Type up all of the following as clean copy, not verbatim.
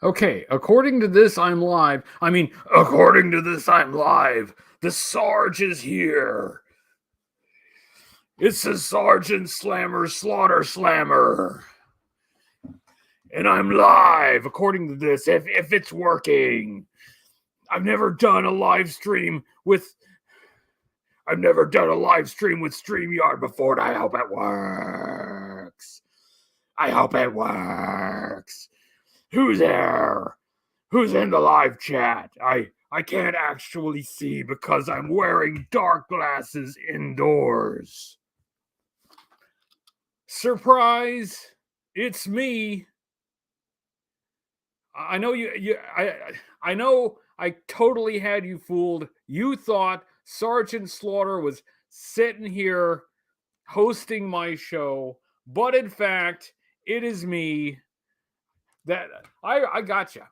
Okay, according to this, I'm live. According to this, I'm live. The Sarge is here. It's the Sergeant Slammer Slaughter Slammer. And I'm live, according to this, if it's working. I've never done a live stream with StreamYard before, and I hope it works. Who's there? Who's in the live chat? I can't actually see because I'm wearing dark glasses indoors. Surprise! It's me. I know I know I totally had you fooled. You thought Sergeant Slaughter was sitting here hosting my show, but in fact, it is me. That I gotcha.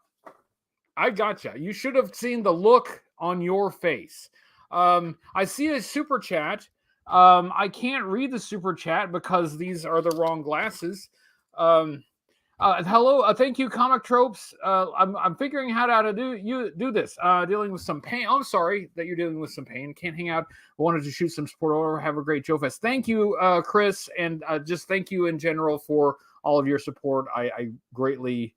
You should have seen the look on your face. I see a super chat. I can't read the super chat because these are the wrong glasses. Hello, thank you, Comic Tropes. I'm figuring out how to do this. Dealing with some pain. I'm sorry that you're dealing with some pain. Can't hang out. Wanted to shoot some support over. Have a great Joe Fest. Thank you, Chris, and just thank you in general for all of your support. I greatly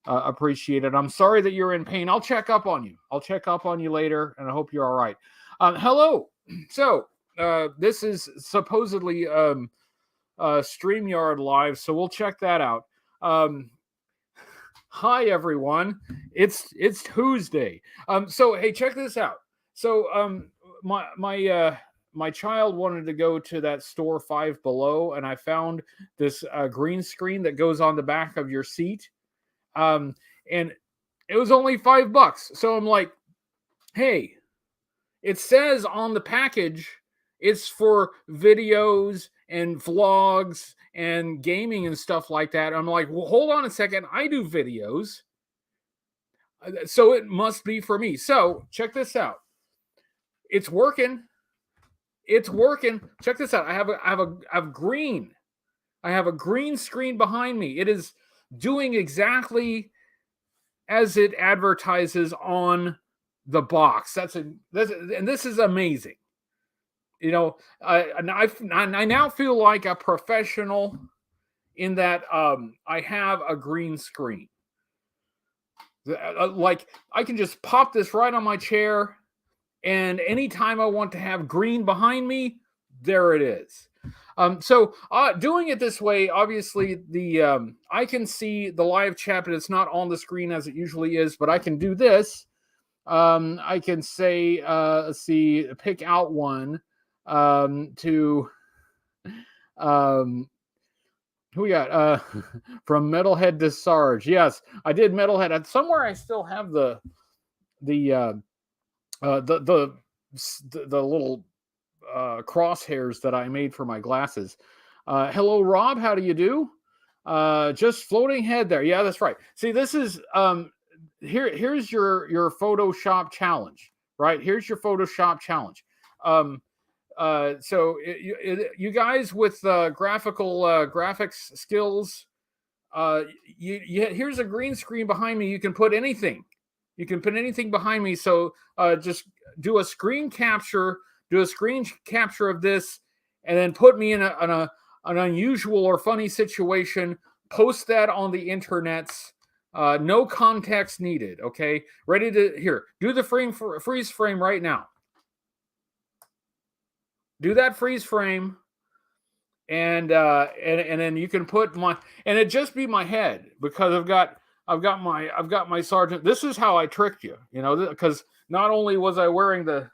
appreciate it. I'm sorry that you're in pain. I'll check up on you later, and I hope you're all right. Hello. So this is supposedly StreamYard Live, so we'll check that out. Hi everyone. It's Tuesday. So hey, check this out. So my child wanted to go to that store Five Below, and I found this green screen that goes on the back of your seat. And it was only $5. So I'm like, hey, it says on the package it's for videos and vlogs and gaming and stuff like that. I'm like, well, hold on a second. I do videos, so it must be for me. So check this out. It's working. Check this out. I have green screen behind me. It is doing exactly as it advertises on the box. And this is amazing. You know, I now feel like a professional in that I have a green screen. Like I can just pop this right on my chair, and anytime I want to have green behind me, there it is. So doing it this way, obviously I can see the live chat, but it's not on the screen as it usually is. But I can do this. I can say, let's see, pick out one to who we got? From Metalhead to Sarge. Yes, I did Metalhead. Somewhere I still have the little crosshairs that I made for my glasses. Hello, Rob. How do you do? Just floating head there. Yeah, that's right. See, this is here's your Photoshop challenge, right? Here's your Photoshop challenge. So you guys with graphics skills, here's a green screen behind me. You can put anything. Behind me. So just do a screen capture. Do a screen capture of this, and then put me in an unusual or funny situation. Post that on the internets. No context needed. Okay, ready to do the freeze frame right now. Do that freeze frame, and then you can put and it just be my head, because I've got my sergeant. This is how I tricked you, because not only was I wearing the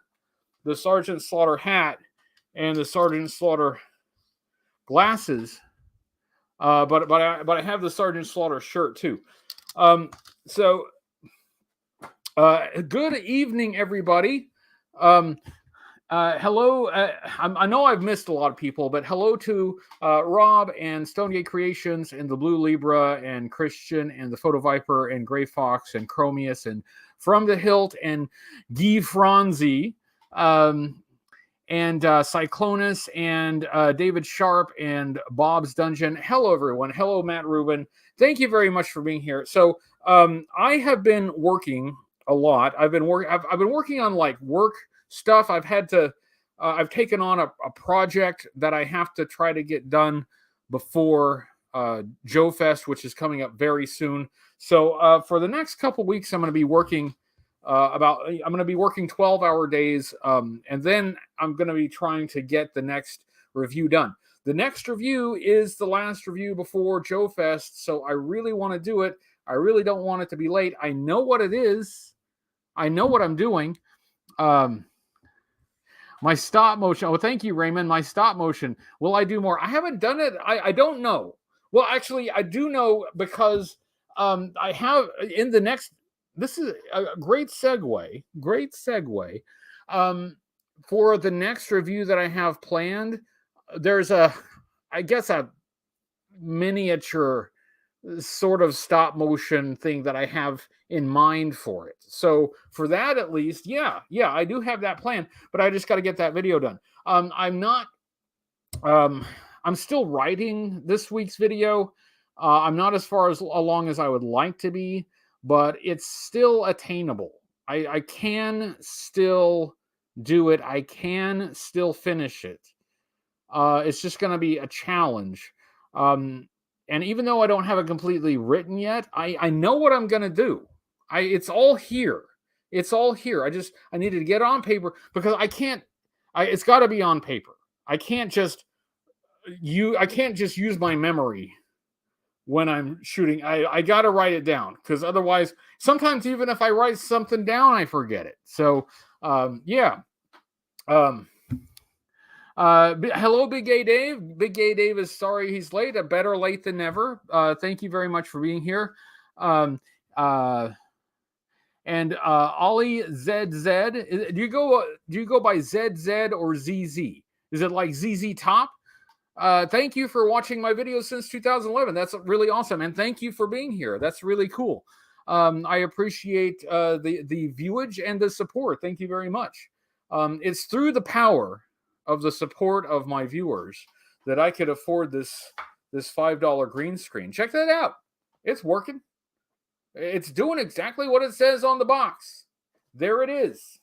Sergeant Slaughter hat and the Sergeant Slaughter glasses, but I have the Sergeant Slaughter shirt too. So good evening, everybody. Hello. I know I've missed a lot of people, but hello to Rob and Stonegate Creations and the Blue Libra and Christian and the Photo Viper and Gray Fox and Chromius and From the Hilt and Guy Franzi. And Cyclonus and David Sharp and Bob's Dungeon. Hello, everyone. Hello, Matt Rubin. Thank you very much for being here. So I have been working a lot. I've been working on like work stuff. I've taken on a project that I have to try to get done before Joe Fest, which is coming up very soon. So for the next couple weeks, I'm going to be working 12-hour days, and then I'm going to be trying to get the next review done. The next review is the last review before Joe Fest, so I really want to do it. I really don't want it to be late. I know what it is. I know what I'm doing. My stop motion. Oh, thank you, Raymond. My stop motion. Will I do more? I haven't done it. I don't know. Well, actually, I do know because I have in the next. This is a great segue. Great segue. For the next review that I have planned, there's I guess a miniature sort of stop motion thing that I have in mind for it. So for that, at least, yeah, I do have that plan, but I just got to get that video done. I'm still writing this week's video. I'm not as far as along as I would like to be, but it's still attainable. I can still do it. I can still finish it. It's just going to be a challenge. And even though I don't have it completely written yet, I know what I'm going to do. It's all here. It's all here. I needed to get it on paper because it's got to be on paper. I can't just use my memory when I'm shooting. I got to write it down because otherwise, sometimes even if I write something down, I forget it. So, yeah. Hello, Big Gay Dave. Big Gay Dave is sorry he's late. Better late than never. Thank you very much for being here. And Ollie ZZ. Do you go by ZZ or ZZ? Is it like ZZ Top? Thank you for watching my videos since 2011. That's really awesome, and thank you for being here. That's really cool. I appreciate the viewage and the support. Thank you very much. It's through the power of the support of my viewers that I could afford this $5 green screen. Check that out. It's working. It's doing exactly what it says on the box. There it is.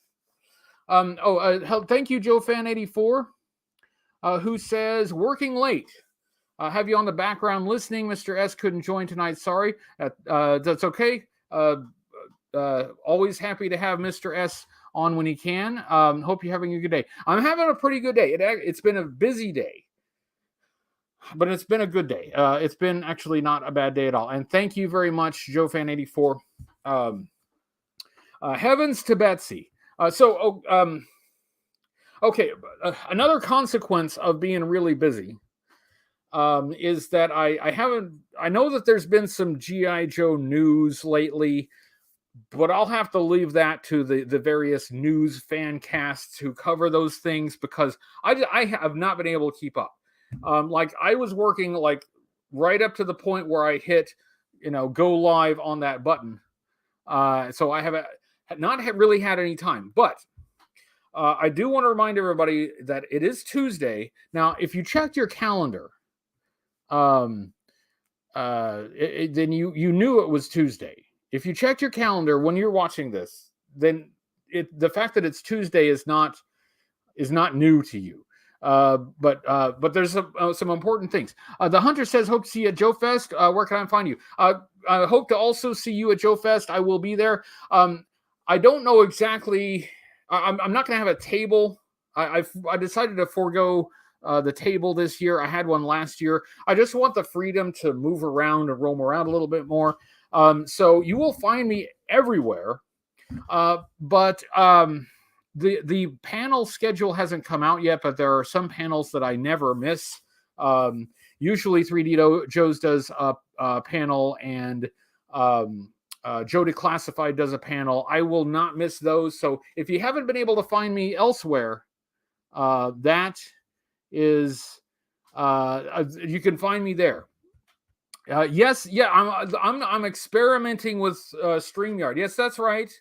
Thank you, JoeFan84, who says, working late. Have you on the background listening. Mr. S couldn't join tonight. Sorry. That's okay. Always happy to have Mr. S on when he can. Hope you're having a good day. I'm having a pretty good day. It's been a busy day, but it's been a good day. It's been actually not a bad day at all. And thank you very much, JoeFan84. Heavens to Betsy. Okay. Another consequence of being really busy is that I know that there's been some G.I. Joe news lately, but I'll have to leave that to the various news fan casts who cover those things because I have not been able to keep up. Like I was working like right up to the point where I hit, go live on that button. So I have not really had any time, but I do want to remind everybody that it is Tuesday. Now, if you checked your calendar, then you knew it was Tuesday. If you checked your calendar when you're watching this, then the fact that it's Tuesday is not new to you. But there's some important things. The Hunter says, hope to see you at Joe Fest. Where can I find you? I hope to also see you at Joe Fest. I will be there. I don't know exactly. I'm not going to have a table. I decided to forego the table this year. I had one last year. I just want the freedom to move around and roam around a little bit more. So you will find me everywhere. But the panel schedule hasn't come out yet, but there are some panels that I never miss. Usually 3D Joe's does a panel, and Joe Declassified does a panel. I will not miss those. So if you haven't been able to find me elsewhere, that is you can find me there. Yes, yeah, I'm experimenting with StreamYard. Yes, that's right.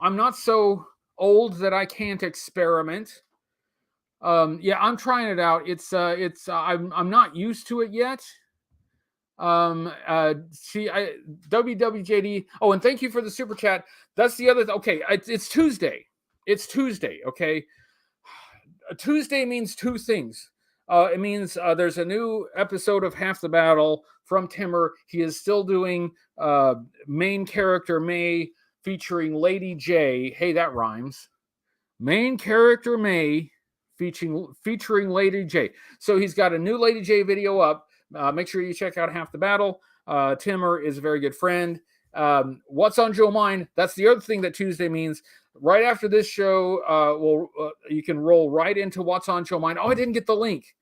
I'm not so old that I can't experiment. Yeah, I'm trying it out. I'm not used to it yet. WWJD. Oh, and thank you for the super chat. That's the other. Okay, it's Tuesday. It's Tuesday. Okay, Tuesday means two things. It means there's a new episode of Half the Battle from Timmer. He is still doing main character May featuring Lady J. Hey, that rhymes. Main character May featuring Lady J. So he's got a new Lady J video up. Make sure you check out Half the Battle. Timmer is a very good friend. What's on Joe Mind? That's the other thing that Tuesday means. Right after this show, you can roll right into What's on Joe Mind. Oh, I didn't get the link.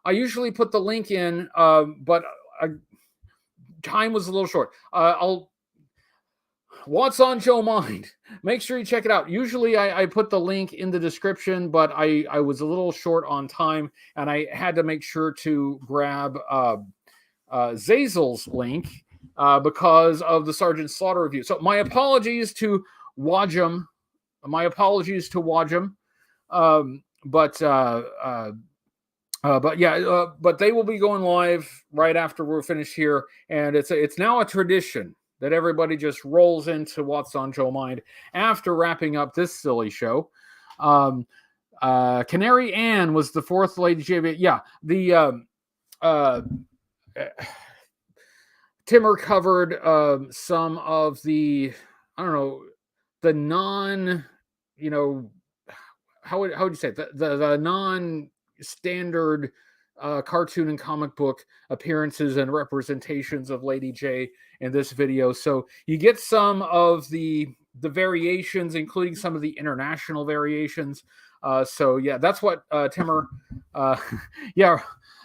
I usually put the link in, but time was a little short. What's on Joe Mind? Make sure you check it out. Usually I put the link in the description, but I was a little short on time, and I had to make sure to grab Zazel's link because of the Sergeant Slaughter review. So my apologies to Wajum. But they will be going live right after we're finished here, and it's now a tradition that everybody just rolls into What's on Joe Mind after wrapping up this silly show. Canary Ann was the fourth Lady J. Yeah, Timmer covered some of the, I don't know, the non, how would you say it? The non-standard cartoon and comic book appearances and representations of Lady J in this video. So you get some of the variations, including some of the international variations. So yeah, that's what Timmer. Yeah,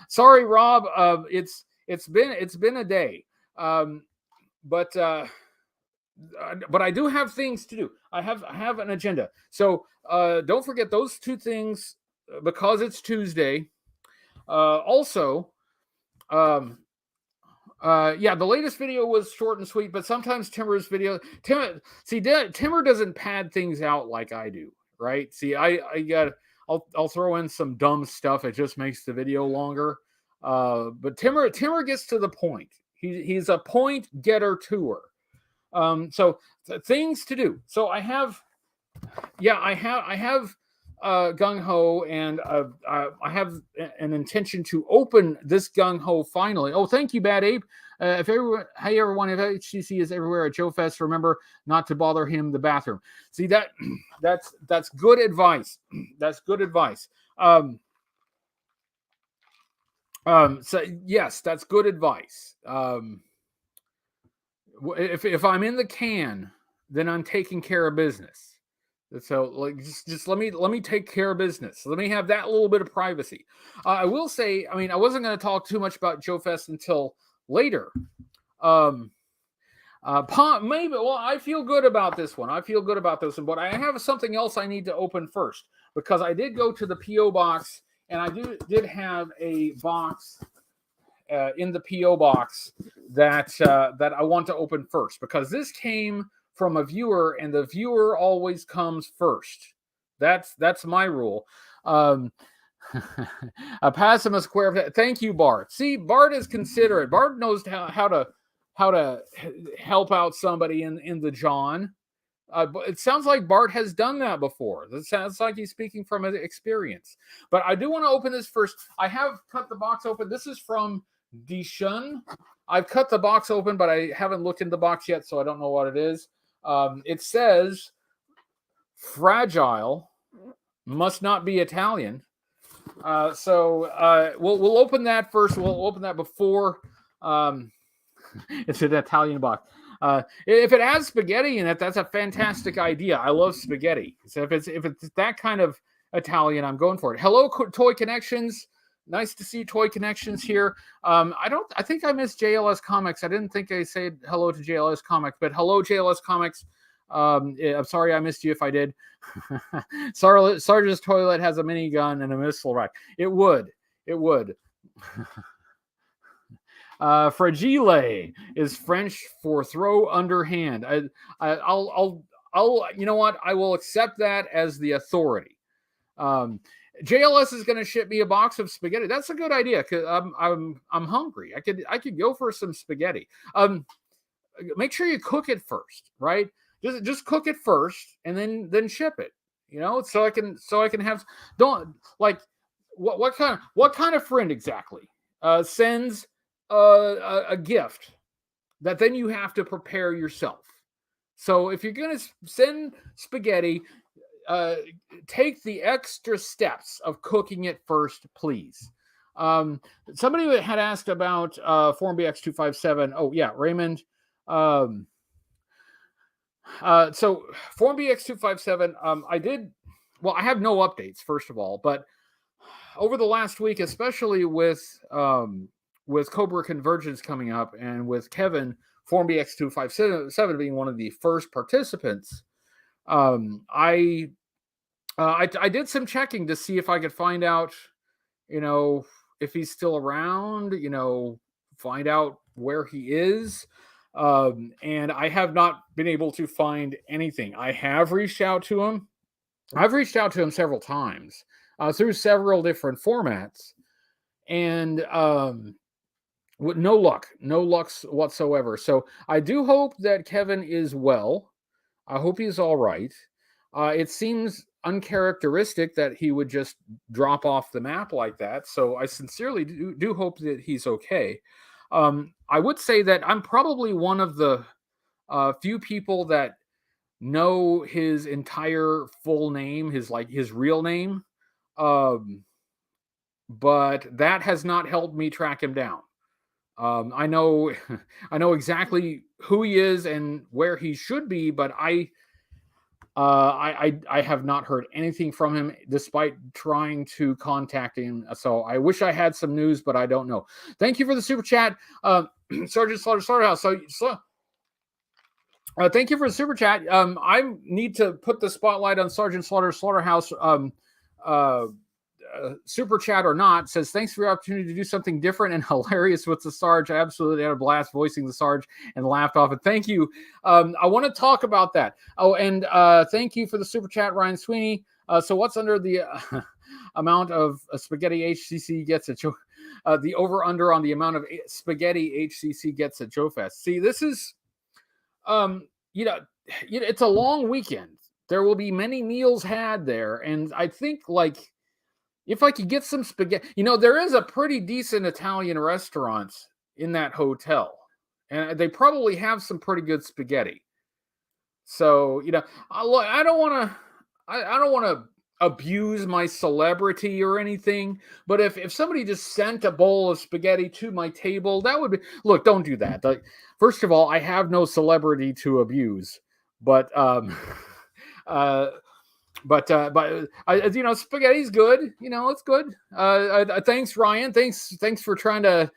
sorry, Rob. It's been a day. But I do have things to do. I have an agenda. So don't forget those two things because it's Tuesday. The latest video was short and sweet, but sometimes Timmer doesn't pad things out like I do, right? See, I'll throw in some dumb stuff. It just makes the video longer. But Timmer gets to the point. He's a point getter tour. So things to do. So I have Gung Ho, and I have an intention to open this Gung Ho finally. Oh, thank you, Bad Ape. Hey everyone, if HCC is everywhere at Joe Fest, remember not to bother him in the bathroom. See that's good advice. That's good advice. So yes, that's good advice. If I'm in the can, then I'm taking care of business. So just let me take care of business. Let me have that little bit of privacy. I will say, I wasn't going to talk too much about Joe Fest until later. Maybe. Well, I feel good about this one. But I have something else I need to open first because I did go to the PO box, and I did have a box in the PO box that I want to open first because this came from a viewer, and the viewer always comes first. That's my rule. A Passima Square. Thank you, Bart. See, Bart is considerate. Bart knows how to help out somebody in the John. But it sounds like Bart has done that before. It sounds like he's speaking from experience. But I do want to open this first. I have cut the box open. This is from Dishun. I've cut the box open, but I haven't looked in the box yet, so I don't know what it is. It says fragile, must not be Italian. So we'll open that first. We'll open that before it's an Italian box. If it has spaghetti in it, that's a fantastic idea. I love spaghetti. So if it's that kind of Italian, I'm going for it. Hello, Toy Connections. Nice to see Toy Connections here. I think I missed JLS Comics. I didn't think I said hello to JLS Comics, but hello, JLS Comics. I'm sorry I missed you if I did. Sarge's toilet has a minigun and a missile rack. It would. Fragile is French for throw underhand. I'll you know what? I will accept that as the authority. JLS is going to ship me a box of spaghetti. That's a good idea because I'm hungry. I could go for some spaghetti. Make sure you cook it first, right? Just cook it first and then ship it. So I can have don't like what kind of friend exactly sends a gift that then you have to prepare yourself. So if you're going to send spaghetti, take the extra steps of cooking it first, please. Somebody had asked about Form BX257. Oh yeah, Raymond. So Form BX257. I have no updates, first of all, but over the last week, especially with Cobra Convergence coming up and with Kevin, Form BX257 being one of the first participants, I did some checking to see if I could find out, if he's still around, find out where he is. And I have not been able to find anything. I have reached out to him. I've reached out to him several times through several different formats, and no luck whatsoever. So I do hope that Kevin is well. I hope he's all right. It seems uncharacteristic that he would just drop off the map like that. So I sincerely do hope that he's okay. I would say that I'm probably one of the few people that know his entire full name, his real name. But that has not helped me track him down. I know exactly who he is and where he should be, but I have not heard anything from him despite trying to contact him. So I wish I had some news, but I don't know. Thank you for the super chat, Sergeant Slaughterhouse. Thank you for the super chat. I need to put the spotlight on Sergeant Slaughterhouse. Super chat or not, says thanks for your opportunity to do something different and hilarious with the Sarge. I absolutely had a blast voicing the Sarge and laughed off it. Thank you. I want to talk about that. Oh, and thank you for the super chat, Ryan Sweeney. So what's under the amount of spaghetti HCC gets at Joe? The over under on the amount of spaghetti HCC gets at Joe Fest. See, this is, it's a long weekend. There will be many meals had there, and I think if I could get some spaghetti, there is a pretty decent Italian restaurant in that hotel, and they probably have some pretty good spaghetti. So, I don't want to abuse my celebrity or anything, but if somebody just sent a bowl of spaghetti to my table, that would be, look, don't do that. First of all, I have no celebrity to abuse, but, spaghetti's good. It's good. Thanks, Ryan. Thanks for trying to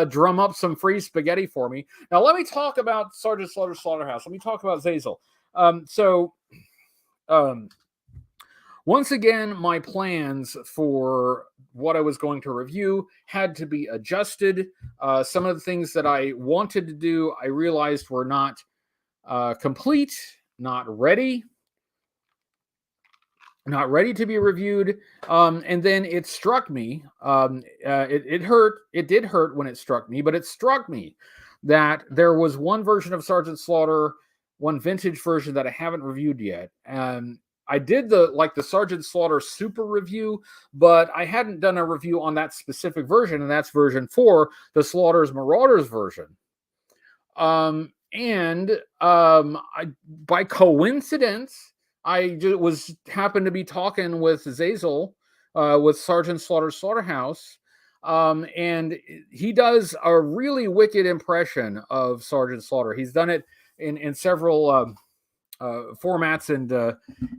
drum up some free spaghetti for me. Now, let me talk about Sergeant Slaughterhouse. Let me talk about Zazel. Once again, my plans for what I was going to review had to be adjusted. Some of the things that I wanted to do, I realized were not complete, not ready to be reviewed. And then it struck me, it hurt. It did hurt when it struck me, but it struck me that there was one version of Sergeant Slaughter, one vintage version that I haven't reviewed yet. I did the Sergeant Slaughter Super review, but I hadn't done a review on that specific version, and that's version 4, the Slaughter's Marauders version. By coincidence, I happened to be talking with Zazel, with Sergeant Slaughterhouse, and he does a really wicked impression of Sergeant Slaughter. He's done it in several formats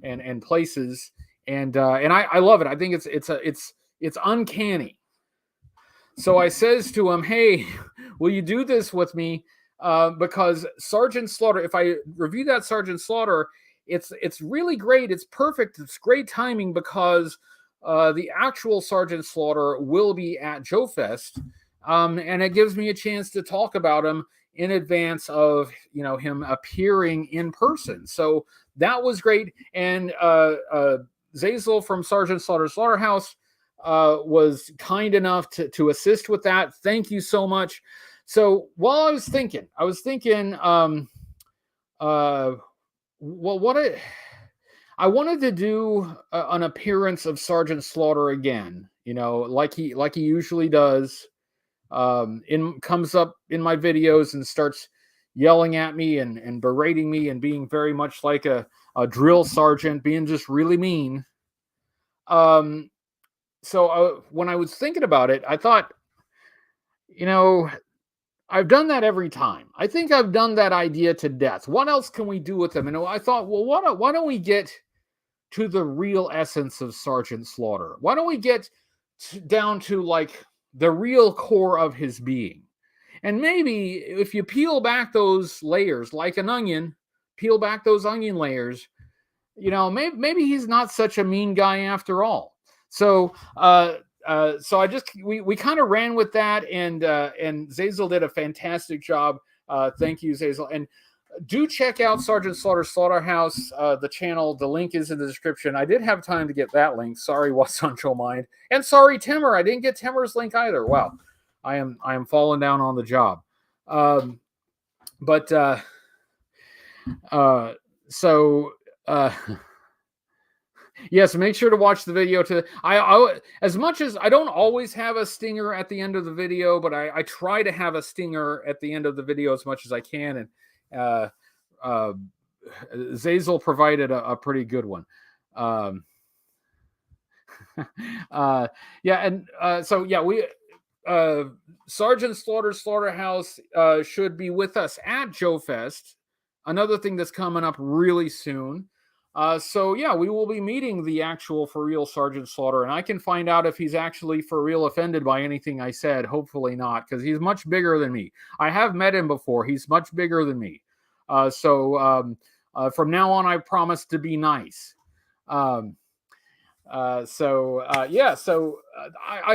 and places, and I love it. I think it's uncanny. So I says to him, "Hey, will you do this with me? Because Sergeant Slaughter, if I review that Sergeant Slaughter, it's really great. It's perfect. It's great timing because the actual Sergeant Slaughter will be at Joe Fest, and it gives me a chance to talk about him in advance of him appearing in person. So that was great. And Zazel from Sergeant Slaughterhouse was kind enough to assist with that. Thank you so much. So while I was thinking, well, I wanted to do an appearance of Sergeant Slaughter again. Like he usually does. Comes up in my videos and starts yelling at me and berating me and being very much like a drill sergeant, being just really mean. So when I was thinking about it, I thought, I've done that every time. I think I've done that idea to death. What else can we do with them? And I thought, well, why don't we get to the real essence of Sergeant Slaughter? Why don't we get down to like the real core of his being? And maybe if you peel back those layers like an onion, peel back those onion layers, maybe he's not such a mean guy after all. So we kind of ran with that, and Zazel did a fantastic job. Thank you, Zazel. And do check out Sergeant Slaughter Slaughterhouse, the channel. The link is in the description. I did have time to get that link. Sorry, what's on your mind? And sorry, Timur, I didn't get Timur's link either. Wow, I am falling down on the job. Yes, make sure to watch the video. As much as I don't always have a stinger at the end of the video, but I try to have a stinger at the end of the video as much as I can. And Zazel provided a pretty good one. Sergeant Slaughter Slaughterhouse should be with us at Joe Fest. Another thing that's coming up really soon. We will be meeting the actual for real Sergeant Slaughter, and I can find out if he's actually for real offended by anything I said. Hopefully not, because he's much bigger than me. I have met him before. He's much bigger than me. From now on, I promise to be nice. I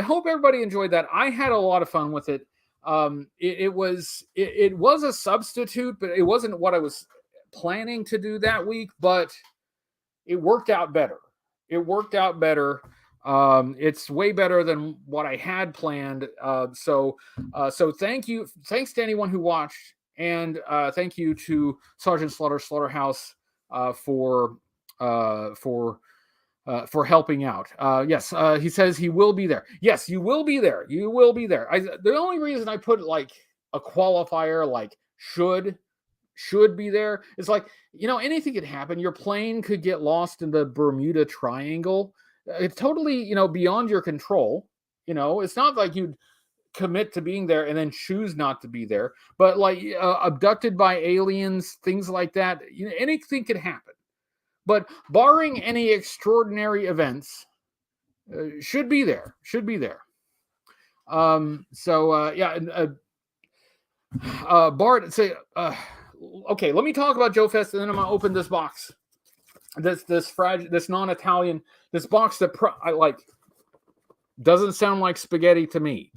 hope everybody enjoyed that. I had a lot of fun with it. It was a substitute, but it wasn't what I was planning to do that week, but it worked out better. It's way better than what I had planned. So thanks to anyone who watched, and thank you to Sergeant Slaughter Slaughterhouse for helping out. Yes, he says he will be there. Yes, you will be there. You will be there. The only reason I put like a qualifier like should be there is like, anything could happen. Your plane could get lost in the Bermuda Triangle. It's totally, beyond your control. It's not like you'd commit to being there and then choose not to be there. But like abducted by aliens, things like that, anything could happen. But barring any extraordinary events, should be there. Bart, say, okay, let me talk about Joe Fest, and then I'm gonna open this box. This non-Italian, this box that I like. Doesn't sound like spaghetti to me.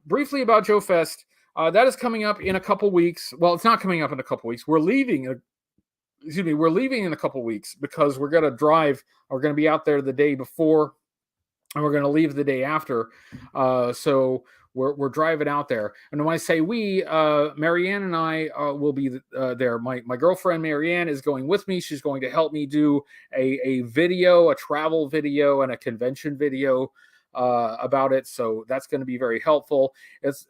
Briefly about Joe Fest. That is coming up in a couple weeks. Well, it's not coming up in a couple weeks. We're leaving in a couple weeks because we're going to drive. We're going to be out there the day before, and we're going to leave the day after. So we're driving out there. And when I say we, Marianne and I will be there. My girlfriend Marianne is going with me. She's going to help me do a video, a travel video, and a convention video about it. So that's going to be very helpful. It's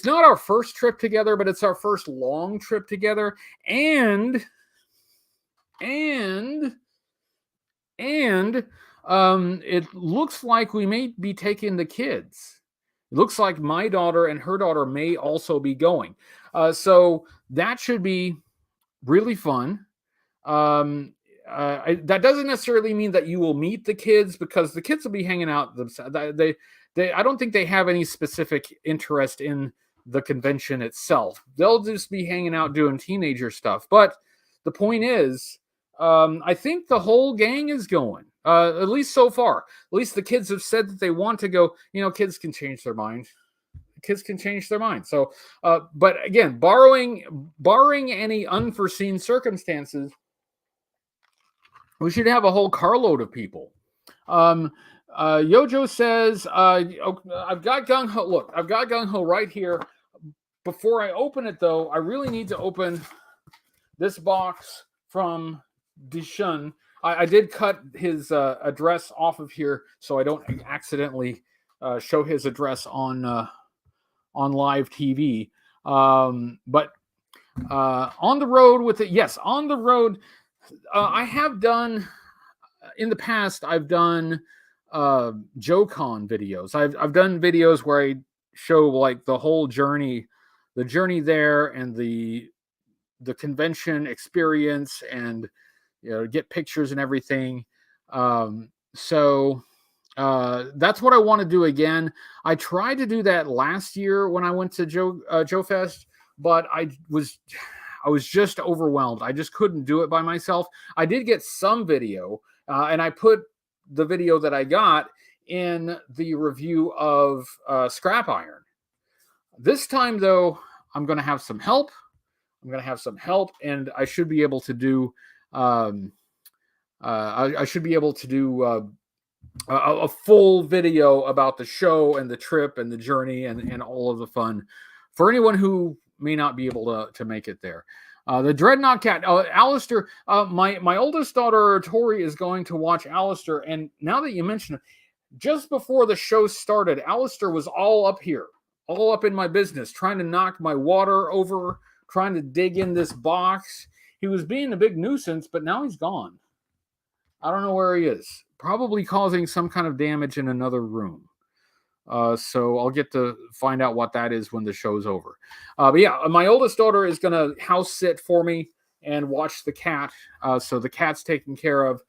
not our first trip together, but it's our first long trip together. And it looks like we may be taking the kids. It looks like my daughter and her daughter may also be going. So that should be really fun. That doesn't necessarily mean that you will meet the kids, because the kids will be hanging out themselves. I don't think they have any specific interest in the convention itself. They'll just be hanging out doing teenager stuff. But the point is, I think the whole gang is going, at least so far. At least the kids have said that they want to go. Kids can change their mind. So, but again, barring any unforeseen circumstances, We should have a whole carload of people. Um, Yojo says, I've got gung ho. Look, I've got gung ho right here. Before I open it, though, I really need to open this box from Dishun. I did cut his address off of here so I don't accidentally show his address on live TV. But on the road with it, yes, on the road. I have done in the past. I've done JoeCon videos. I've done videos where I show like the whole journey, the journey there, and the convention experience, and get pictures and everything. So that's what I want to do again. I tried to do that last year when I went to Joe Fest, but I was just overwhelmed. I just couldn't do it by myself. I did get some video, and I put the video that I got in the review of Scrap Iron. This time, though, I'm going to have some help. And I should be able to do. I should be able to do a full video about the show and the trip and the journey and all of the fun for anyone who may not be able to make it there. The Dreadnought Cat, Alistair, my oldest daughter, Tori, is going to watch Alistair. And now that you mention it, just before the show started, Alistair was all up here, all up in my business, trying to knock my water over, trying to dig in this box. He was being a big nuisance, but now he's gone. I don't know where he is. Probably causing some kind of damage in another room. So I'll get to find out what that is when the show's over. But yeah, my oldest daughter is going to house sit for me and watch the cat. So the cat's taken care of.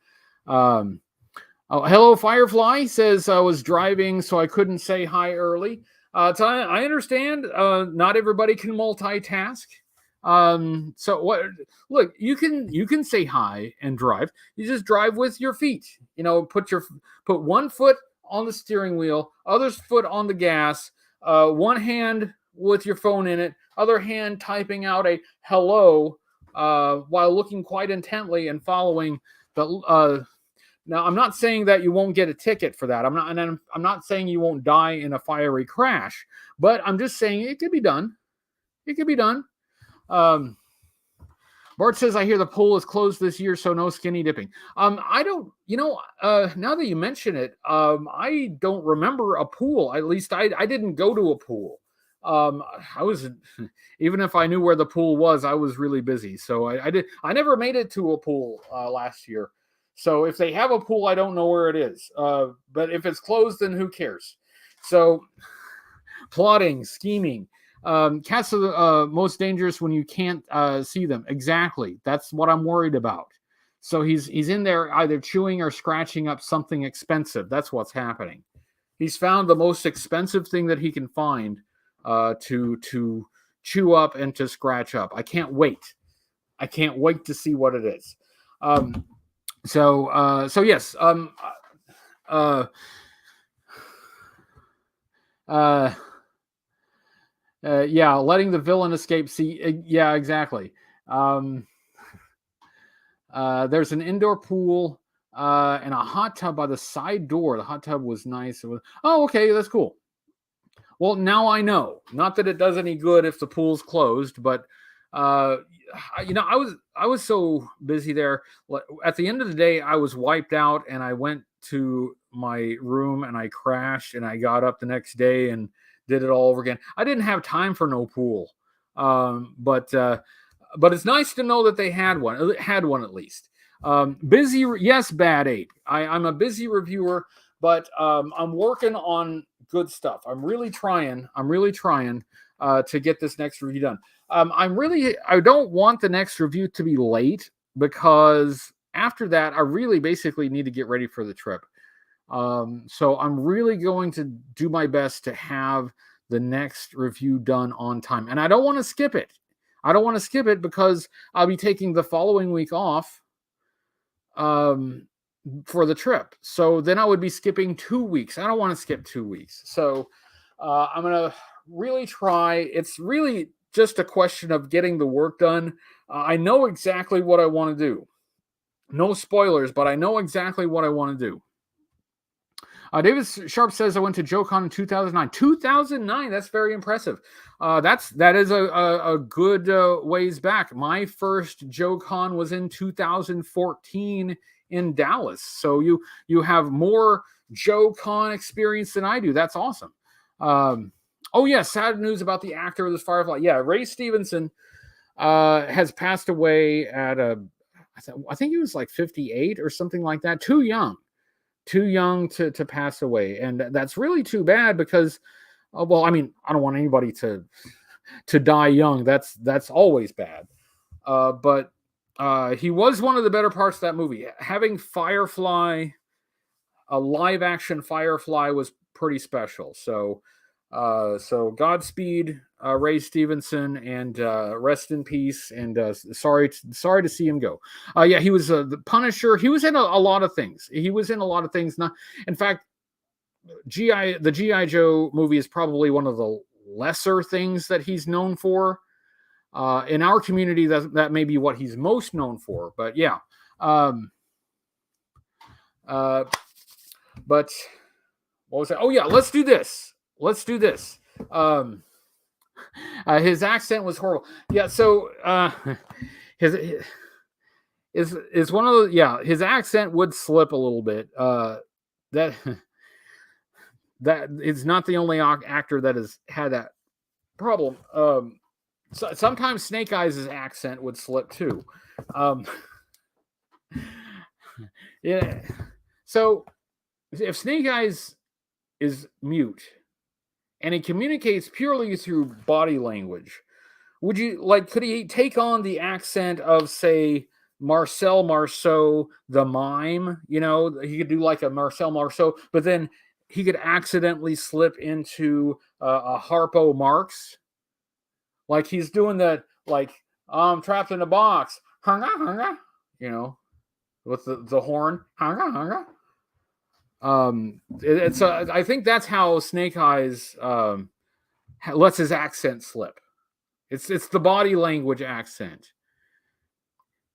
Hello, Firefly says I was driving, so I couldn't say hi early. So I understand. Not everybody can multitask. So what? Look, you can say hi and drive. You just drive with your feet. Put one foot on the steering wheel, other foot on the gas, one hand with your phone in it, other hand typing out a hello while looking quite intently and following the. Now, I'm not saying that you won't get a ticket for that. I'm not saying you won't die in a fiery crash, but I'm just saying it could be done. It could be done. Bart says, I hear the pool is closed this year, so no skinny dipping. I don't, now that you mention it, I don't remember a pool. At least I didn't go to a pool. I was, even if I knew where the pool was, I was really busy. So I never made it to a pool last year. So if they have a pool, I don't know where it is. But if it's closed, then who cares? So plotting, scheming. Cats are most dangerous when you can't see them. Exactly. That's what I'm worried about. So he's in there either chewing or scratching up something expensive. That's what's happening. He's found the most expensive thing that he can find to chew up and to scratch up. I can't wait. I can't wait to see what it is. So yes. Yeah, letting the villain escape. See, yeah, exactly. There's an indoor pool and a hot tub by the side door. The hot tub was nice. Oh, okay, that's cool. Well, now I know. Not that it does any good if the pool's closed, but I was so busy there. At the end of the day, I was wiped out, and I went to my room and I crashed, and I got up the next day and did it all over again. I didn't have time for no pool, but it's nice to know that they had one at least. Busy, yes, Bad Ape. I'm a busy reviewer, but I'm working on good stuff. I'm really trying to get this next review done. I don't want the next review to be late, because after that, I really basically need to get ready for the trip. So I'm really going to do my best to have the next review done on time. And I don't want to skip it. Because I'll be taking the following week off for the trip. So then I would be skipping 2 weeks. I don't want to skip 2 weeks. So I'm going to really try. It's really just a question of getting the work done. I know exactly what I want to do. No spoilers, but I know exactly what I want to do. David Sharp says I went to JoeCon in 2009. 2009, that's very impressive. That is a good ways back. My first JoeCon was in 2014 in Dallas. So you have more JoeCon experience than I do. That's awesome. Oh yeah, sad news about the actor of this Firefly. Yeah, Ray Stevenson has passed away at I think he was like 58 or something like that. Too young to pass away, and that's really too bad because well, I mean, I don't want anybody to die young. That's always bad, but he was one of the better parts of that movie. Having Firefly, a live action Firefly, was pretty special. So Godspeed, Ray Stevenson, and rest in peace. And sorry to see him go. Yeah, he was the Punisher. He was in a lot of things. Not, in fact, the G.I. Joe movie is probably one of the lesser things that he's known for. In our community, that may be what he's most known for. But yeah, but what was that? Oh yeah, let's do this. His accent was horrible. Yeah, so his is one of the, yeah, his accent would slip a little bit. That is not the only actor that has had that problem. So sometimes Snake Eyes' accent would slip too. Yeah. So if Snake Eyes is mute and he communicates purely through body language, could he take on the accent of, say, Marcel Marceau the mime? He could do like a Marcel Marceau, but then he could accidentally slip into a Harpo Marx, like he's doing that, like, I'm trapped in a box, with the horn, I think that's how Snake Eyes lets his accent slip. It's the body language accent.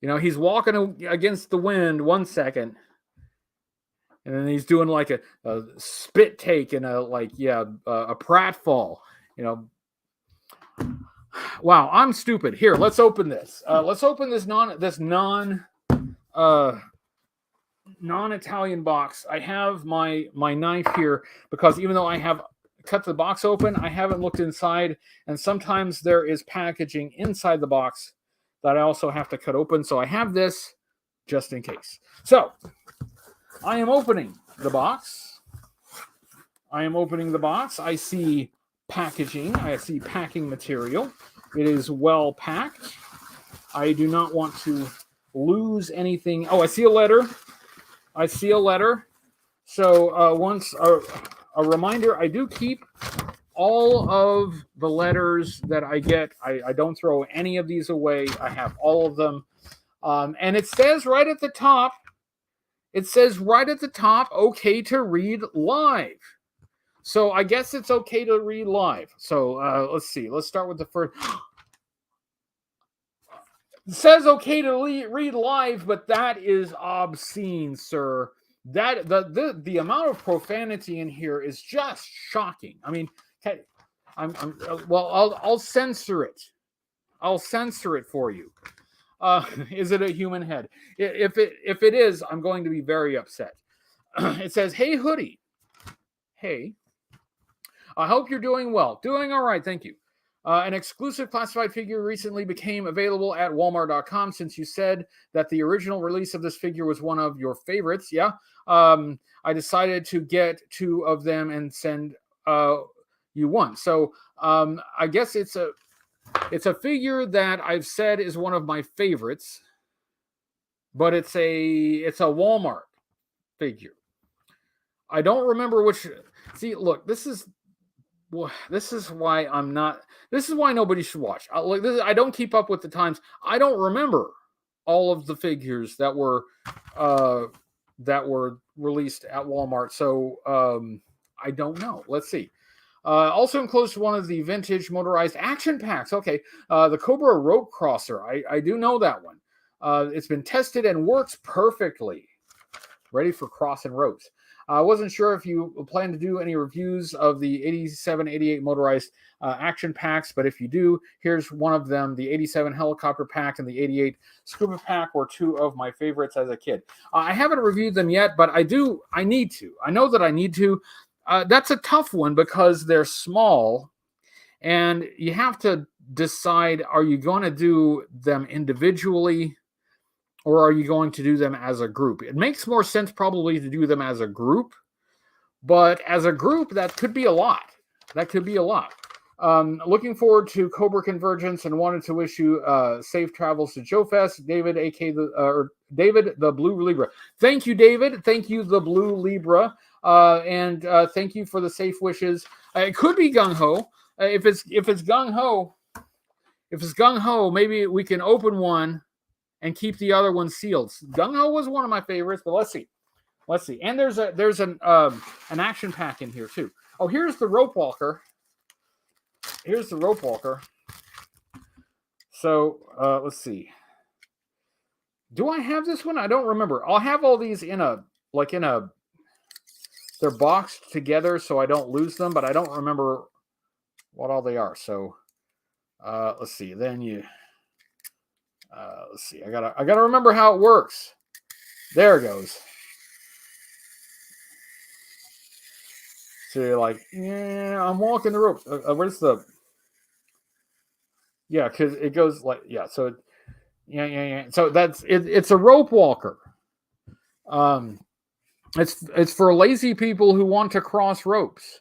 He's walking against the wind 1 second, and then he's doing like a spit take and a pratfall. Wow, I'm stupid. Here, let's open this. Let's open this non-Italian box. I have my knife here because even though I have cut the box open, I haven't looked inside, and sometimes there is packaging inside the box that I also have to cut open. So I have this just in case. So I am opening the box. I see packaging. I see packing material. It is well packed. I do not want to lose anything. Oh, I see a letter. So once a reminder, I do keep all of the letters that I get. I don't throw any of these away. I have all of them. And it says right at the top, okay to read live. So I guess it's okay to read live. So let's see. Let's start with the first. It says okay to read live, but that is obscene, sir. That the amount of profanity in here is just shocking. I mean, I'll censor it. I'll censor it for you. Is it a human head? If it is, I'm going to be very upset. It says, "Hey Hoodie, hey, I hope you're doing well. Doing all right, thank you. An exclusive classified figure recently became available at Walmart.com. Since you said that the original release of this figure was one of your favorites, yeah, I decided to get 2 of them and send you one. So I guess it's a figure that I've said is one of my favorites, but it's a Walmart figure. I don't remember which. See, look, this is why I'm not. This is why nobody should watch. I don't keep up with the times. I don't remember all of the figures that were released at Walmart. So I don't know. Let's see. Also enclosed one of the vintage motorized action packs. Okay, the Cobra Rope Crosser. I do know that one. It's been tested and works perfectly. Ready for crossing ropes. I wasn't sure if you plan to do any reviews of the 8788 motorized action packs, but if you do, here's one of them. The 87 helicopter pack and the 88 scuba pack were two of my favorites as a kid. I haven't reviewed them yet, but I need to. I know that I need to. That's a tough one because they're small, and you have to decide, are you going to do them individually, or are you going to do them as a group? It makes more sense probably to do them as a group, but as a group, that could be a lot. Looking forward to Cobra Convergence and wanted to wish you safe travels to Joe Fest. David, David the Blue Libra. Thank you, David. Thank you, the Blue Libra. And thank you for the safe wishes. It could be Gung Ho. If it's Gung Ho, maybe we can open one and keep the other one sealed. Gung Ho was one of my favorites, but let's see. And there's an action pack in here too. Oh, here's the rope walker. So let's see. Do I have this one? I don't remember. I'll have all these they're boxed together so I don't lose them, but I don't remember what all they are. So let's see. Then let's see. I gotta remember how it works. There it goes. So you're like, yeah, I'm walking the rope. Where's the? Yeah, because it goes like, yeah. So, yeah. So that's it. It's a rope walker. It's for lazy people who want to cross ropes.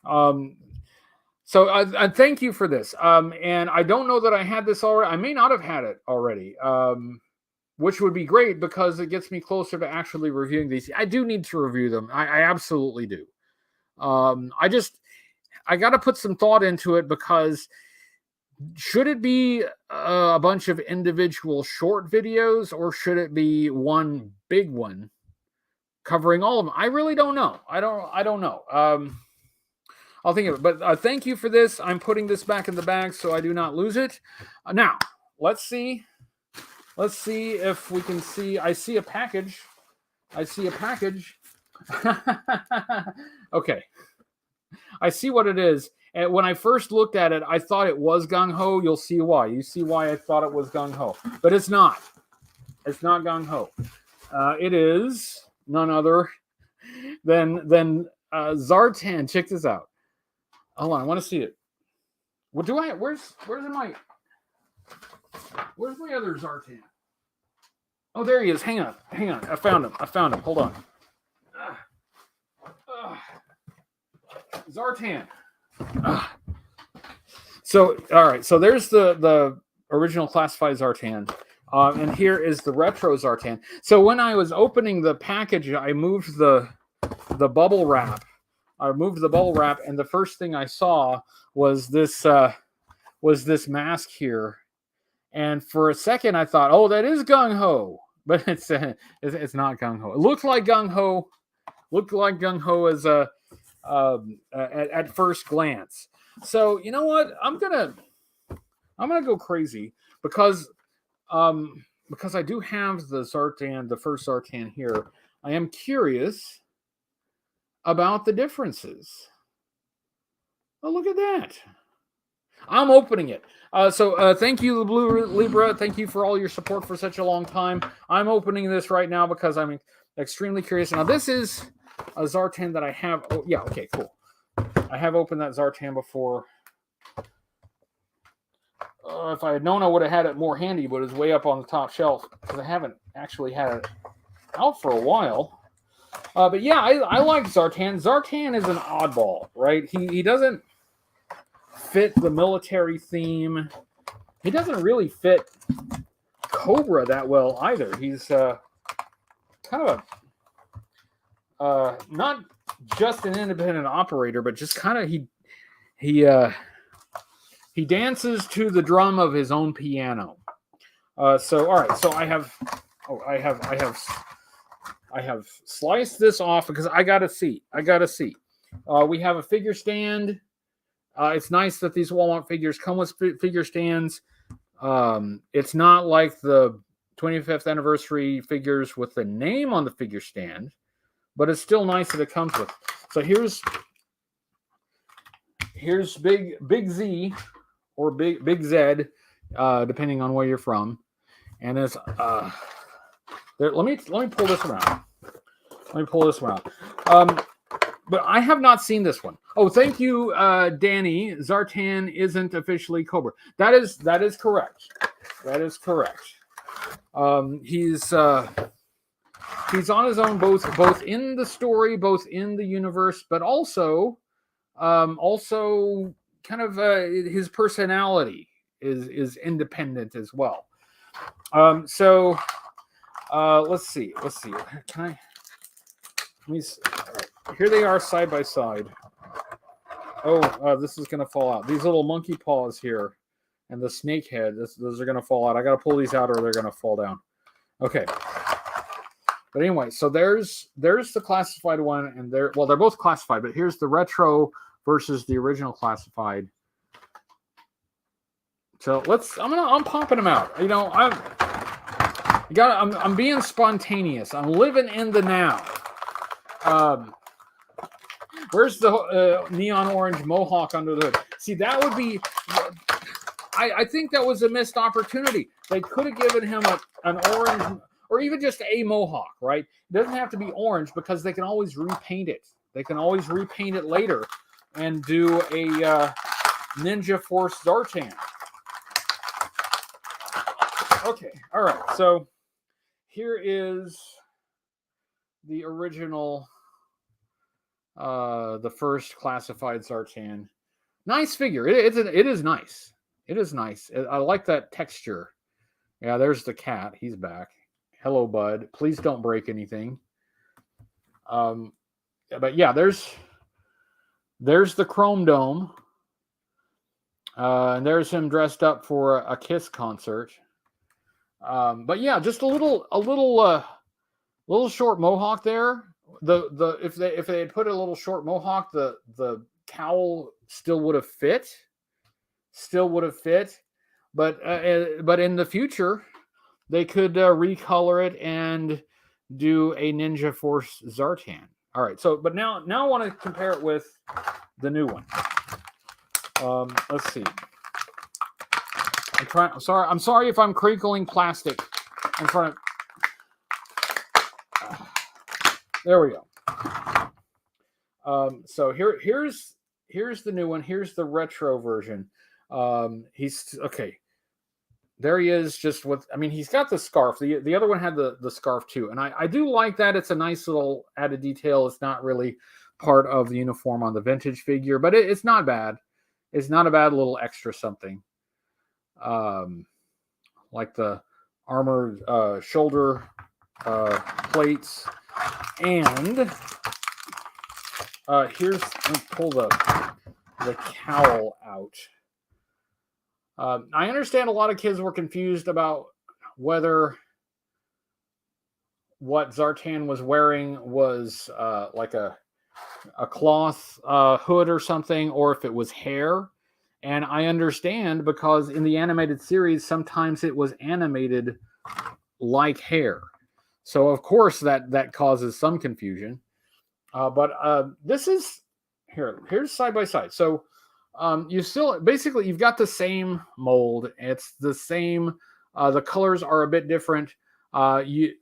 So I thank you for this. And I don't know that I had this already. I may not have had it already. Which would be great because it gets me closer to actually reviewing these. I do need to review them. I absolutely do. I got to put some thought into it because should it be a bunch of individual short videos or should it be one big one covering all of them? I really don't know. I don't know. I'll think of it. But thank you for this. I'm putting this back in the bag so I do not lose it. Now, let's see. Let's see if we can see. I see a package. Okay. I see what it is. And when I first looked at it, I thought it was Gung Ho. You'll see why. You see why I thought it was Gung Ho. But it's not. It's not Gung Ho. It is none other than Zartan. Check this out. Hold on. I want to see it. What do I? Where's my other Zartan? Oh, there he is. Hang on. I found him. Hold on. Zartan. So, all right. So there's the original classified Zartan. And here is the retro Zartan. So when I was opening the package, I moved the bubble wrap. And the first thing I saw was this mask here. And for a second, I thought, "Oh, that is Gung Ho," but it's not Gung Ho. It looked like Gung Ho. As at first glance. So you know what? I'm gonna go crazy because I do have the Zartan, the first Zartan here. I am curious about the differences. Oh, look at that. I'm opening it. So thank you, the Blue Libra. Thank you for all your support for such a long time. I'm opening this right now because I'm extremely curious. Now, this is a Zartan that I have. Oh, yeah. Okay, cool. I have opened that Zartan before. If I had known, I would have had it more handy, but it's way up on the top shelf because I haven't actually had it out for a while. But yeah, I like Zartan. Zartan is an oddball, right? He doesn't fit the military theme. He doesn't really fit Cobra that well either. He's kind of not just an independent operator, but just kind of he dances to the drum of his own piano. So all right, so I have sliced this off because I gotta see. We have a figure stand. It's nice that these Walmart figures come with figure stands. It's not like the 25th anniversary figures with the name on the figure stand, but it's still nice that it comes with. So here's Big Z or Big Z, depending on where you're from, and it's there. Let me pull this around. But I have not seen this one. Oh, thank you, Danny. Zartan isn't officially Cobra. That is correct. That is correct. He's on his own, both in the story, both in the universe, but also kind of his personality is independent as well. So let's see. Can I? Let me. All right. Here they are side by side. Oh, this is gonna fall out. These little monkey paws here, and the snake head. Those are gonna fall out. I gotta pull these out, or they're gonna fall down. Okay. But anyway, so there's the classified one, and they're both classified. But here's the retro versus the original classified. So I'm popping them out. You know, I'm being spontaneous. I'm living in the now. Where's the neon orange mohawk under the hood? See, that would be. I think that was a missed opportunity. They could have given him an orange, or even just a mohawk, right? It doesn't have to be orange because they can always repaint it. They can always repaint it later and do a Ninja Force Zartan. Okay, all right. So here is the original, the first classified Zartan. Nice figure. It is nice. It is nice. I like that texture. Yeah, there's the cat. He's back. Hello, bud. Please don't break anything. But yeah, there's the Chrome Dome. And there's him dressed up for a Kiss concert. But yeah, just a little short mohawk there. If they had put a little short mohawk, the cowl still would have fit. But in the future, they could recolor it and do a Ninja Force Zartan. All right. So, but now I want to compare it with the new one. Let's see. I'm sorry if I'm crinkling plastic in front of. There we go. So here's the new one. Here's the retro version. He's okay. There he is, just with. I mean, he's got the scarf. The other one had the scarf too, and I do like that. It's a nice little added detail. It's not really part of the uniform on the vintage figure, but it's not bad. It's not a bad little extra something. Like the armor shoulder plates, and let me pull the cowl out. I understand a lot of kids were confused about whether what Zartan was wearing was like a cloth hood or something, or if it was hair. And I understand, because in the animated series, sometimes it was animated like hair. So, of course, that causes some confusion. But this is, here's side by side. So you still, basically, you've got the same mold. It's the same. The colors are a bit different. You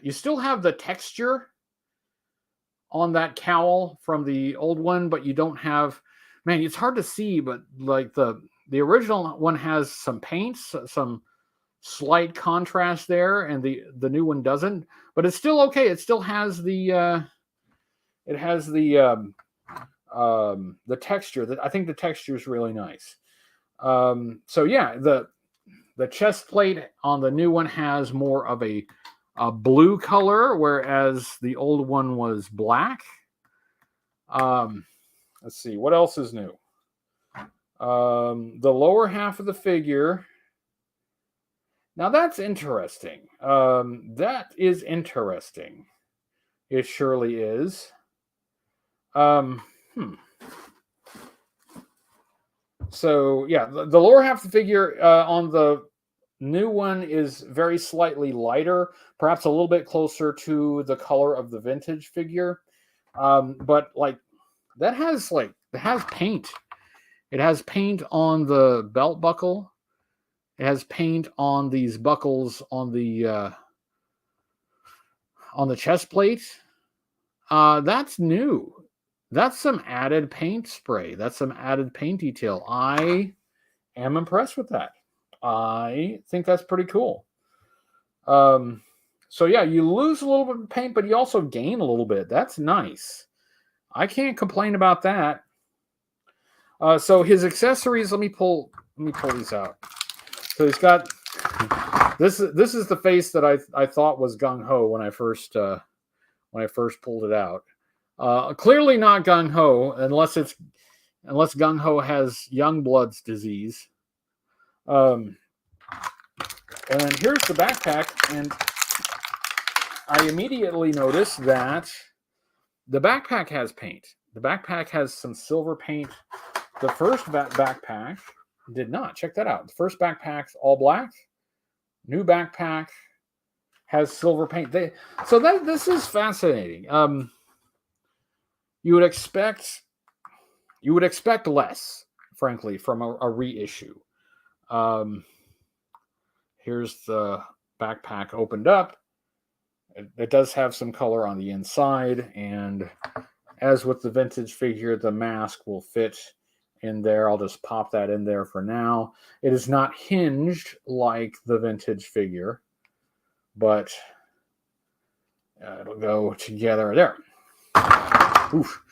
still have the texture on that cowl from the old one, but you don't have. Man, it's hard to see, but like the original one has some paints, some slight contrast there, and the new one doesn't. But it's still okay. It still has the texture. That I think the texture is really nice. So yeah, the chest plate on the new one has more of a blue color, whereas the old one was black. Let's see, what else is new? The lower half of the figure. Now that's interesting. That is interesting. It surely is. So yeah, the lower half of the figure on the new one is very slightly lighter, perhaps a little bit closer to the color of the vintage figure. But like that has paint. It has paint on the belt buckle. It has paint on these buckles on the chest plate. That's new. That's some added paint spray. That's some added paint detail. I am impressed with that. I think that's pretty cool. So yeah, you lose a little bit of paint, but you also gain a little bit. That's nice. I can't complain about that. So his accessories, let me pull these out. So he's got this is the face that I thought was gung ho when I first pulled it out. Clearly not gung ho unless gung ho has Youngblood's disease. And then here's the backpack, and I immediately noticed that the backpack has paint. The backpack has some silver paint. The first backpack did not. Check that out. The first backpack's all black. New backpack has silver paint. This is fascinating. You would expect less, frankly, from a reissue. Here's the backpack opened up. It does have some color on the inside, and as with the vintage figure, the mask will fit in there. I'll just pop that in there for now. It is not hinged like the vintage figure, but it'll go together there. Oof.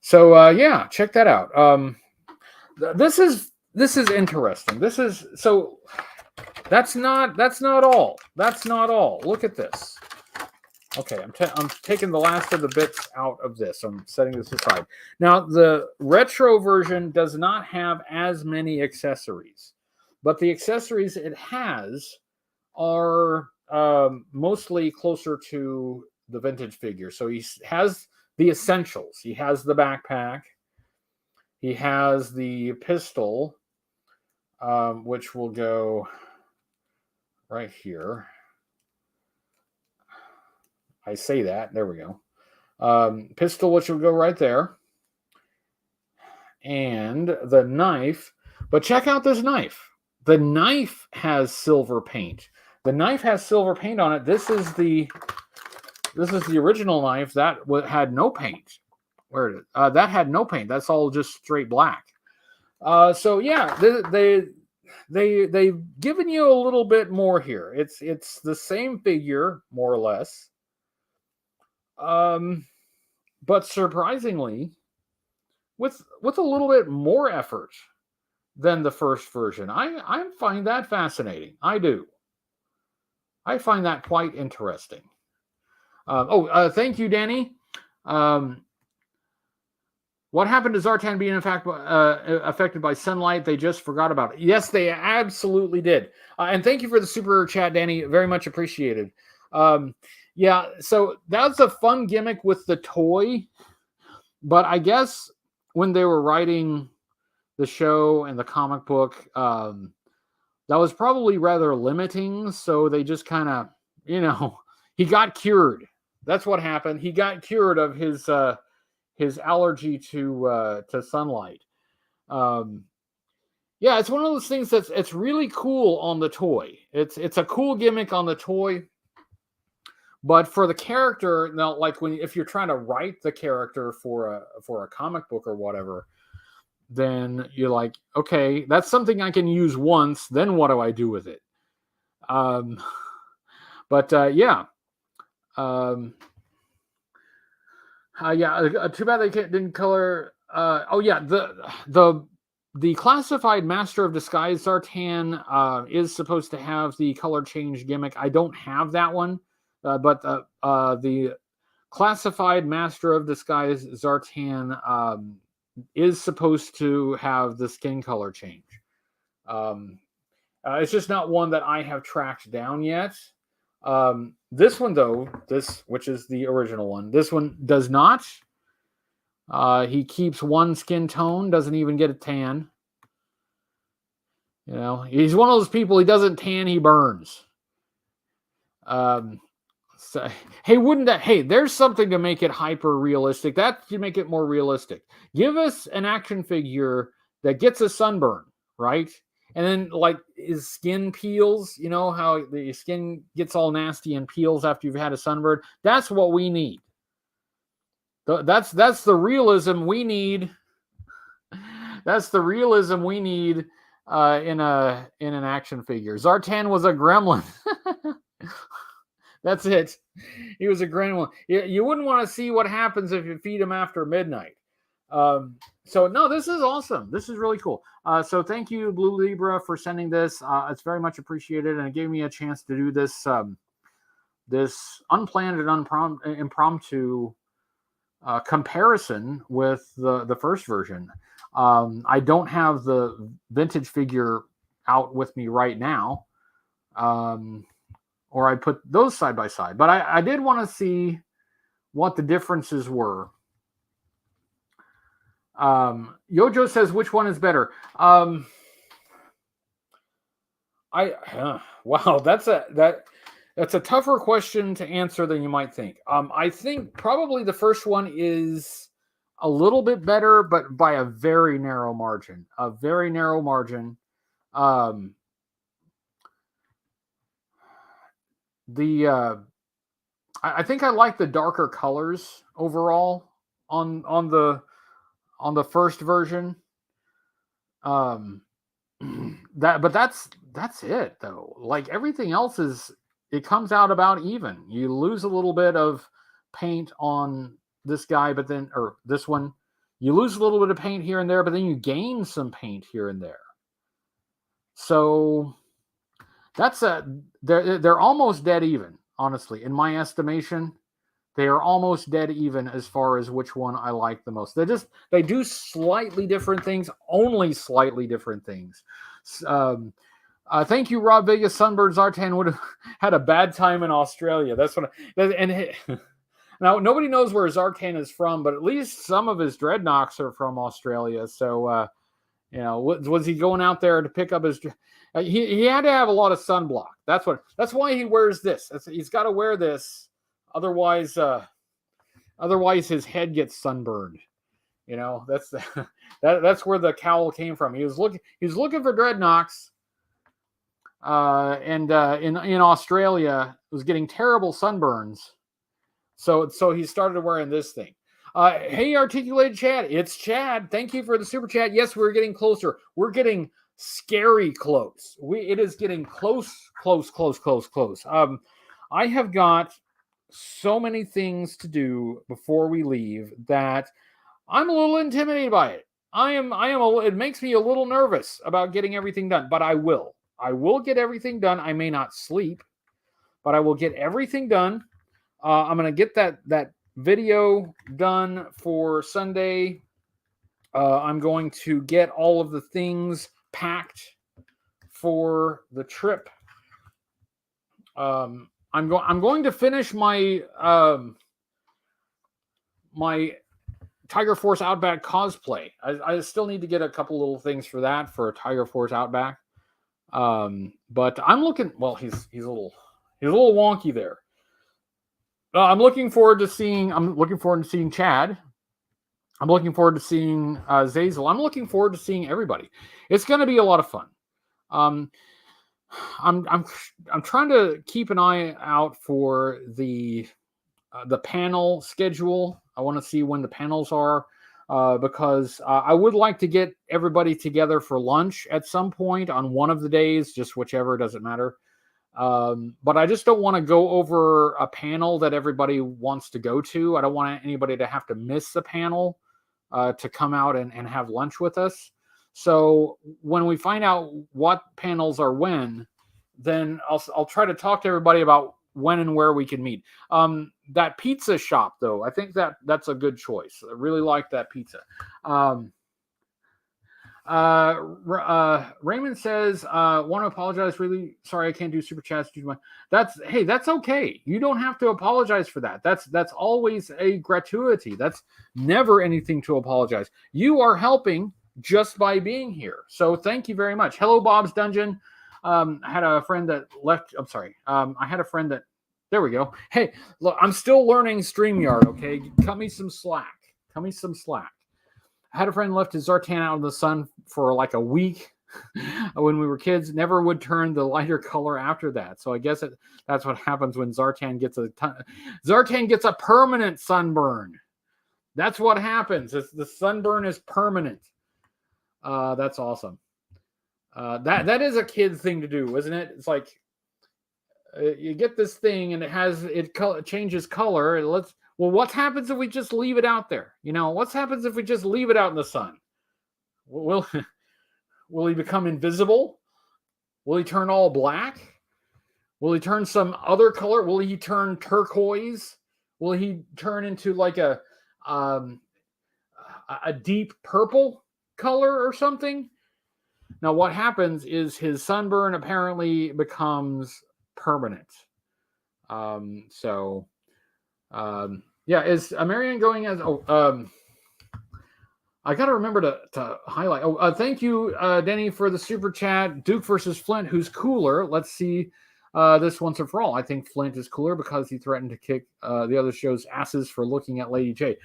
So yeah, check that out. This is interesting. That's not all. That's not all. Look at this. Okay, I'm taking the last of the bits out of this. I'm setting this aside. Now, the retro version does not have as many accessories, but the accessories it has are mostly closer to the vintage figure. So he has the essentials. He has the backpack. He has the pistol, which will go right here. I say that. There we go. Pistol, which will go right there. And the knife. But check out this knife. The knife has silver paint. The knife has silver paint on it. This is the original knife that had no paint. Where is it? That had no paint. That's all just straight black. So yeah, they've given you a little bit more here. It's the same figure, more or less. But surprisingly, with a little bit more effort than the first version. I find that fascinating. I do. I find that quite interesting. Thank you, Danny. What happened to Zartan being in fact affected by sunlight? They just forgot about it. Yes, they absolutely did. And thank you for the super chat, Danny. Very much appreciated. Yeah, so that's a fun gimmick with the toy. But I guess when they were writing the show and the comic book, that was probably rather limiting. So they just kind of, he got cured. That's what happened. He got cured of his allergy to sunlight. Yeah, it's one of those things it's really cool on the toy. It's a cool gimmick on the toy. But for the character, now, like if you're trying to write the character for a comic book or whatever, then you're like, okay, that's something I can use once. Then what do I do with it? Yeah. Too bad they didn't color. The classified Master of Disguise Zartan is supposed to have the color change gimmick. I don't have that one. But the classified Master of Disguise Zartan is supposed to have the skin color change. It's just not one that I have tracked down yet. This one, though, which is the original one, this one does not. He keeps one skin tone, doesn't even get a tan. You know, he's one of those people. He doesn't tan, he burns. So, hey, wouldn't that? Hey, there's something to make it hyper realistic. That to make it more realistic. Give us an action figure that gets a sunburn, right? And then like his skin peels. You know how the skin gets all nasty and peels after you've had a sunburn. That's what we need. That's the realism we need. That's the realism we need in an action figure. Zartan was a gremlin. That's it. He was a gremlin. You wouldn't want to see what happens if you feed him after midnight. So no, this is awesome. This is really cool. So thank you, Blue Libra, for sending this. It's very much appreciated, and it gave me a chance to do this this unplanned and impromptu comparison with the first version. I don't have the vintage figure out with me right now, or I put those side by side. But I did want to see what the differences were. Yojo says, which one is better? Wow, that's a tougher question to answer than you might think. I think probably the first one is a little bit better, but by a very narrow margin. A very narrow margin. I think I like the darker colors overall on the first version. But that's it though. Like everything else it comes out about even. You lose a little bit of paint on this guy, but then, or this one, you lose a little bit of paint here and there, but then you gain some paint here and there. So they're almost dead even, honestly. In my estimation, they are almost dead even as far as which one I like the most. They do slightly different things, only slightly different things. Thank you, Rob Vegas. Sunbird Zartan would have had a bad time in Australia. That's what. Now nobody knows where Zartan is from, but at least some of his dreadnoks are from Australia. So, was he going out there to pick up his? He had to have a lot of sunblock. That's why he wears this. He's got to wear this, otherwise his head gets sunburned. You know, that's where the cowl came from. He was looking for dreadnoks, and in Australia was getting terrible sunburns. So he started wearing this thing. Hey, Articulated Chad, it's Chad. Thank you for the super chat. Yes, we're getting closer. We're getting scary close. It is getting close. I have got so many things to do before we leave that I'm a little intimidated by it. It makes me a little nervous about getting everything done, but I will get everything done. I may not sleep, but I will get everything done. I'm going to get that video done for Sunday. I'm going to get all of the things packed for the trip. I'm going to finish my my Tiger Force Outback cosplay. I still need to get a couple little things for that for Tiger Force Outback. But I'm looking. Well, he's a little wonky there. I'm looking forward to seeing Chad. I'm looking forward to seeing Zazel. I'm looking forward to seeing everybody. It's going to be a lot of fun. I'm trying to keep an eye out for the panel schedule. I want to see when the panels are, because I would like to get everybody together for lunch at some point on one of the days, just whichever, doesn't matter. But I just don't want to go over a panel that everybody wants to go to. I don't want anybody to have to miss a panel to come out and have lunch with us. So when we find out what panels are when, then I'll try to talk to everybody about when and where we can meet. That pizza shop, though, I think that's a good choice. I really like that pizza. Raymond says, want to apologize. Really sorry I can't do super chats due to my. That's okay. You don't have to apologize for that. That's always a gratuity. That's never anything to apologize. You are helping just by being here. So thank you very much. Hello, Bob's Dungeon. I had a friend that left. I'm sorry. I had a friend that. There we go. Hey, look, I'm still learning StreamYard. Okay, cut me some slack. Cut me some slack. I had a friend left his Zartan out in the sun for like a week when we were kids. Never would turn the lighter color after that. So I guess that's what happens when Zartan gets a permanent sunburn. That's what happens. The sunburn is permanent. That's awesome. That is a kid thing to do, isn't it? It's like you get this thing and it changes color. What happens if we just leave it out there? What happens if we just leave it out in the sun? Will he become invisible? Will he turn all black? Will he turn some other color? Will he turn turquoise? Will he turn into like a deep purple color or something? Now, what happens is his sunburn apparently becomes permanent. Is Marianne going as? I got to remember to highlight. Thank you, Denny, for the super chat. Duke versus Flint, who's cooler? Let's see this once and for all. I think Flint is cooler because he threatened to kick the other show's asses for looking at Lady J.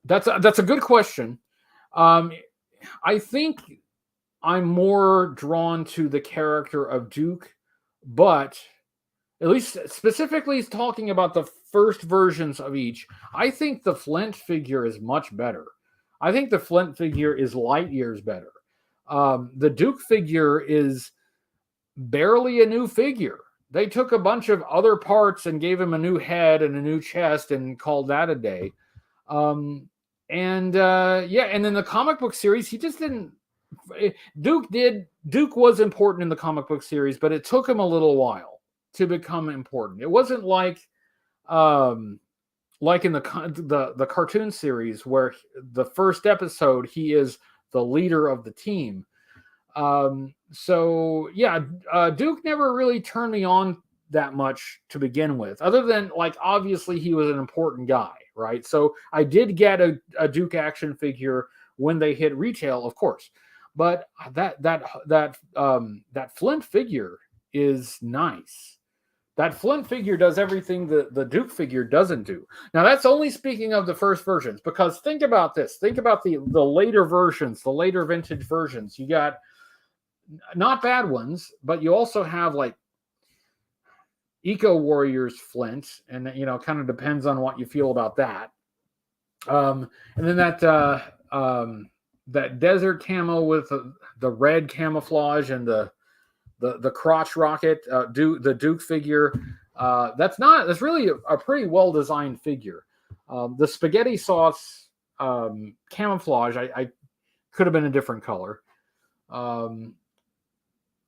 That's a good question. I think I'm more drawn to the character of Duke, but at least specifically talking about the first versions of each, I think the Flint figure is much better. I think the Flint figure is light years better. The Duke figure is barely a new figure. They took a bunch of other parts and gave him a new head and a new chest and called that a day. And in the comic book series, he just didn't. Duke was important in the comic book series, but it took him a little while to become important. It wasn't like in the cartoon series where the first episode he is the leader of the team. Duke never really turned me on that much to begin with, other than obviously he was an important guy, right? So I did get a Duke action figure when they hit retail, of course, but that Flint figure is nice. That Flint figure does everything the Duke figure doesn't do. Now, that's only speaking of the first versions, because think about this. Think about the later versions, the later vintage versions. You got not bad ones, but you also have Eco Warriors Flint, and kind of depends on what you feel about that. And then that desert camo with the red camouflage and the crotch rocket, the Duke figure. That's really a pretty well designed figure. The spaghetti sauce camouflage, I could have been a different color.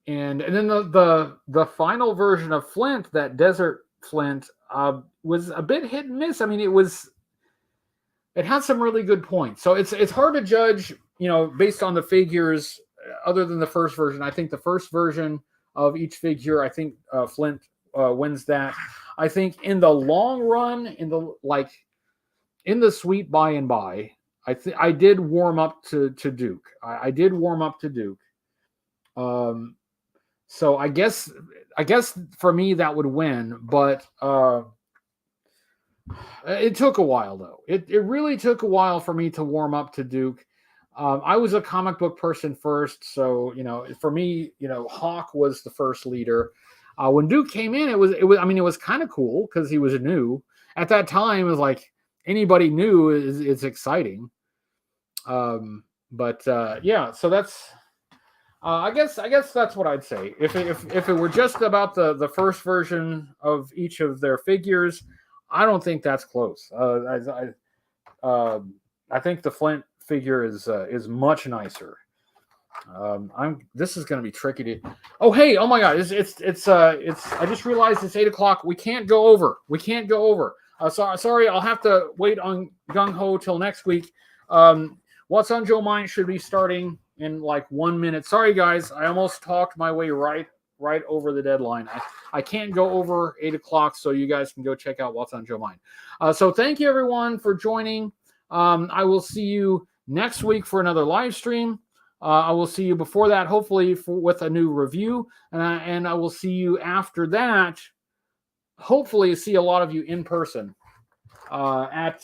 And then the final version of Flint, that desert Flint, was a bit hit and miss. I mean, it had some really good points. So it's hard to judge, based on the figures, other than the first version. I think the first version of each figure, I think Flint wins that. I think in the long run, in the sweet by and by, I did warm up to Duke. I did warm up to Duke. So I guess for me that would win, but it took a while though. It really took a while for me to warm up to Duke. I was a comic book person first, so for me, Hawk was the first leader. When Duke came in, it was kind of cool because he was new at that time. It was like anybody new is exciting. So that's. I guess that's what I'd say. If it were just about the first version of each of their figures, I don't think that's close. I think the Flint figure is much nicer. This is going to be tricky to. Oh my God! It's. I just realized it's 8:00. We can't go over. Sorry. I'll have to wait on Gung Ho till next week. What's on Joe Mind should be starting in 1 minute. Sorry, guys. I almost talked my way right over the deadline. I can't go over 8:00, so you guys can go check out What's on Joe Mind. So thank you, everyone, for joining. I will see you next week for another live stream. I will see you before that, hopefully with a new review. And I will see you after that. Hopefully see a lot of you in person at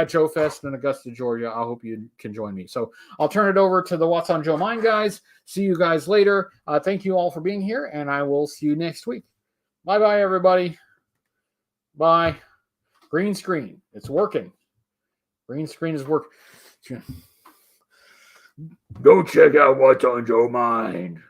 Joe Fest in Augusta, Georgia. I hope you can join me. So I'll turn it over to the What's on Joe Mind guys. See you guys later. Thank you all for being here, and I will see you next week. Bye-bye, everybody. Bye. Green screen. It's working. Green screen is working. Go check out What's on Joe Mind.